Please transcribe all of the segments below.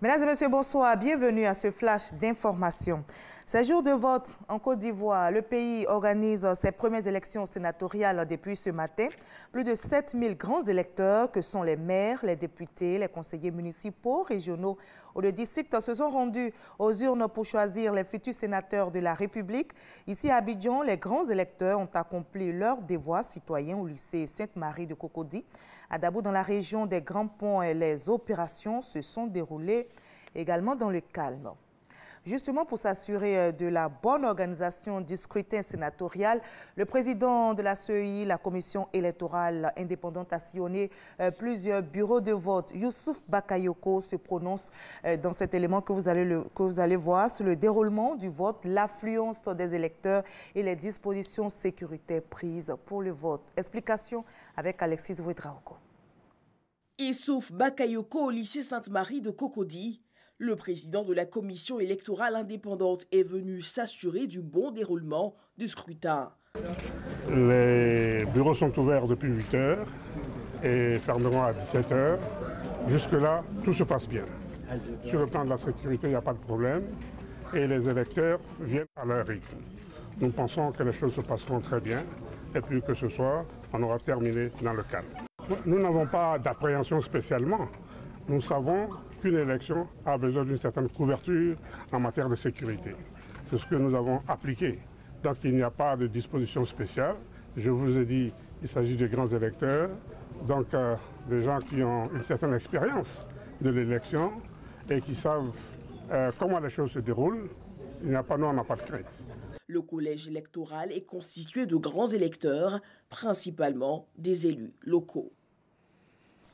Mesdames et messieurs, bonsoir. Bienvenue à ce flash d'information. Ces jours de vote en Côte d'Ivoire, le pays organise ses premières élections sénatoriales depuis ce matin. Plus de 7000 grands électeurs, que sont les maires, les députés, les conseillers municipaux, régionaux ou de district, se sont rendus aux urnes pour choisir les futurs sénateurs de la République. Ici à Abidjan, les grands électeurs ont accompli leur devoir citoyen au lycée Sainte-Marie de Cocody. À Dabou, dans la région des Grands Ponts, les opérations se sont déroulées également dans le calme. Justement, pour s'assurer de la bonne organisation du scrutin sénatorial, le président de la CEI, la commission électorale indépendante, a sillonné plusieurs bureaux de vote. Youssouf Bakayoko se prononce dans cet élément que vous allez voir sur le déroulement du vote, l'affluence des électeurs et les dispositions sécuritaires prises pour le vote. Explication avec Alexis Ouedraogo. Youssouf Bakayoko au lycée Sainte-Marie de Cocody. Le président de la commission électorale indépendante est venu s'assurer du bon déroulement du scrutin. Les bureaux sont ouverts depuis 8 heures et fermeront à 17 heures. Jusque-là, tout se passe bien. Sur le plan de la sécurité, il n'y a pas de problème et les électeurs viennent à leur rythme. Nous pensons que les choses se passeront très bien et puis que ce soir, on aura terminé dans le calme. Nous n'avons pas d'appréhension spécialement. Nous savons qu'une élection a besoin d'une certaine couverture en matière de sécurité. C'est ce que nous avons appliqué. Donc il n'y a pas de disposition spéciale. Je vous ai dit, il s'agit de grands électeurs, donc des gens qui ont une certaine expérience de l'élection et qui savent comment les choses se déroulent. Nous, on n'a pas de crainte. Le collège électoral est constitué de grands électeurs, principalement des élus locaux.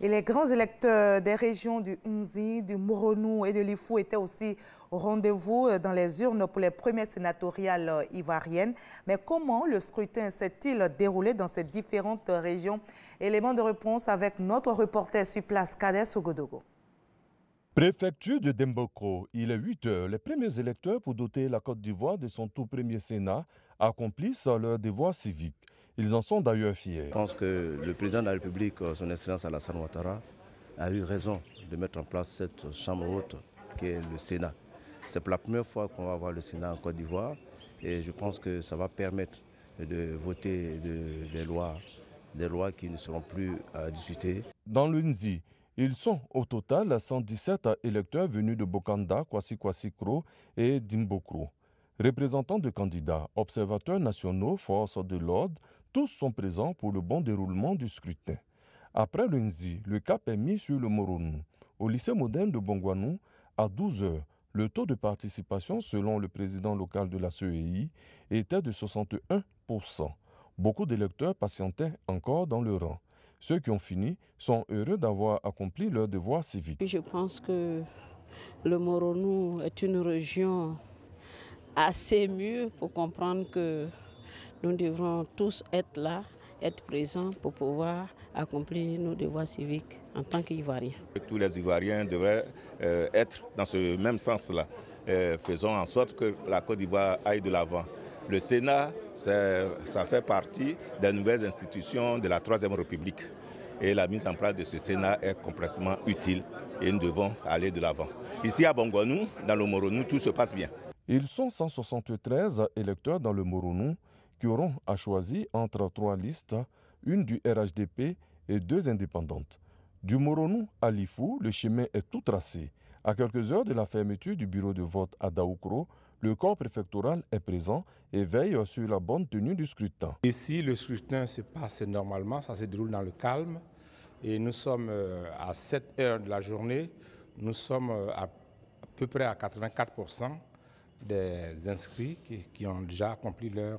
Et les grands électeurs des régions du Nzi, du Moronou et de l'Ifou étaient aussi au rendez-vous dans les urnes pour les premières sénatoriales ivoiriennes. Mais comment le scrutin s'est-il déroulé dans ces différentes régions? Élément de réponse avec notre reporter sur place, Kader Sogodogo. Préfecture de Dembokro, il est 8 heures. Les premiers électeurs pour doter la Côte d'Ivoire de son tout premier Sénat accomplissent leur devoir civique. Ils en sont d'ailleurs fiers. Je pense que le président de la République, son Excellence Alassane Ouattara, a eu raison de mettre en place cette chambre haute qui est le Sénat. C'est pour la première fois qu'on va avoir le Sénat en Côte d'Ivoire et je pense que ça va permettre de voter des lois qui ne seront plus à discuter. Dans le Nzi, ils sont au total 117 électeurs venus de Bokanda, Kwasi-Kwasi-Kro et Dimbokro. Représentants de candidats, observateurs nationaux, forces de l'ordre, tous sont présents pour le bon déroulement du scrutin. Après le Nzi, le cap est mis sur le Moronou. Au lycée moderne de Bongwanou, à 12 heures, le taux de participation, selon le président local de la CEI, était de 61%. Beaucoup d'électeurs patientaient encore dans le rang. Ceux qui ont fini sont heureux d'avoir accompli leur devoir civique. Je pense que le Moronou est une région assez mûre pour comprendre que nous devrons tous être là, être présents pour pouvoir accomplir nos devoirs civiques en tant qu'Ivoiriens. Tous les Ivoiriens devraient être dans ce même sens-là. Faisons en sorte que la Côte d'Ivoire aille de l'avant. Le Sénat, ça fait partie des nouvelles institutions de la Troisième République. Et la mise en place de ce Sénat est complètement utile et nous devons aller de l'avant. Ici à Bongwanou, dans le Moronou, tout se passe bien. Ils sont 173 électeurs dans le Moronou qui auront à choisir entre 3 listes, une du RHDP et 2 indépendantes. Du Moronou à l'Ifou, le chemin est tout tracé. À quelques heures de la fermeture du bureau de vote à Daoukro, le corps préfectoral est présent et veille sur la bonne tenue du scrutin. Ici, le scrutin se passe normalement, ça se déroule dans le calme. Et nous sommes à 7 heures de la journée, nous sommes à peu près à 84% des inscrits qui ont déjà accompli leur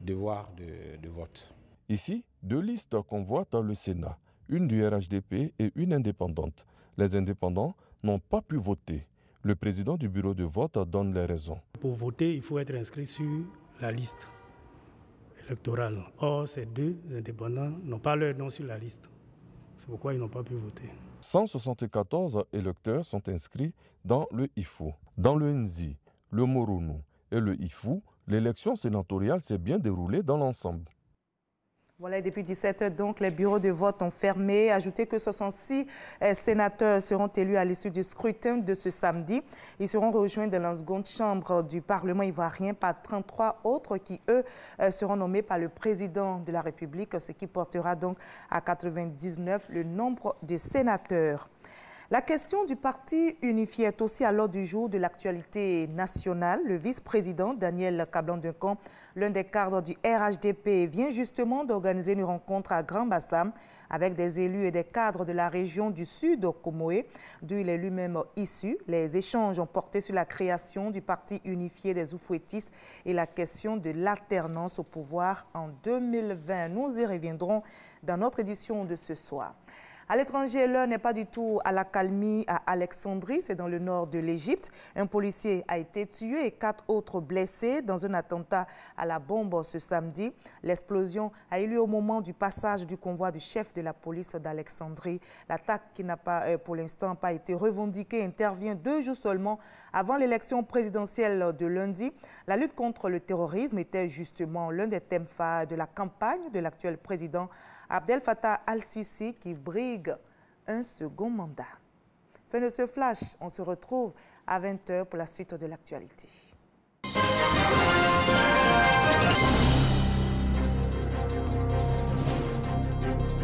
devoir de vote. Ici, 2 listes convoitent le Sénat, une du RHDP et une indépendante. Les indépendants n'ont pas pu voter. Le président du bureau de vote donne les raisons. Pour voter, il faut être inscrit sur la liste électorale. Or, ces 2 indépendants n'ont pas leur nom sur la liste. C'est pourquoi ils n'ont pas pu voter. 174 électeurs sont inscrits dans le Ifou. Dans le Nzi, le Moronou et le Ifou, l'élection sénatoriale s'est bien déroulée dans l'ensemble. Voilà, et depuis 17 h donc, les bureaux de vote ont fermé. Ajoutez que 66 sénateurs seront élus à l'issue du scrutin de ce samedi. Ils seront rejoints dans la seconde chambre du Parlement ivoirien par 33 autres qui, eux, seront nommés par le président de la République, ce qui portera donc à 99 le nombre de sénateurs. La question du parti unifié est aussi à l'ordre du jour de l'actualité nationale. Le vice-président Daniel Kablan-Duncan, l'un des cadres du RHDP, vient justement d'organiser une rencontre à Grand-Bassam avec des élus et des cadres de la région du Sud, Comoé, d'où il est lui-même issu. Les échanges ont porté sur la création du parti unifié des Oufouettistes et la question de l'alternance au pouvoir en 2020. Nous y reviendrons dans notre édition de ce soir. À l'étranger, l'heure n'est pas du tout à l'accalmie à Alexandrie, c'est dans le nord de l'Égypte. Un policier a été tué et 4 autres blessés dans un attentat à la bombe ce samedi. L'explosion a eu lieu au moment du passage du convoi du chef de la police d'Alexandrie. L'attaque, qui n'a pas pour l'instant pas été revendiquée, intervient 2 jours seulement avant l'élection présidentielle de lundi. La lutte contre le terrorisme était justement l'un des thèmes phares de la campagne de l'actuel président Abdel Fattah al-Sisi, qui brigue un second mandat. Fin de ce flash, on se retrouve à 20 h pour la suite de l'actualité.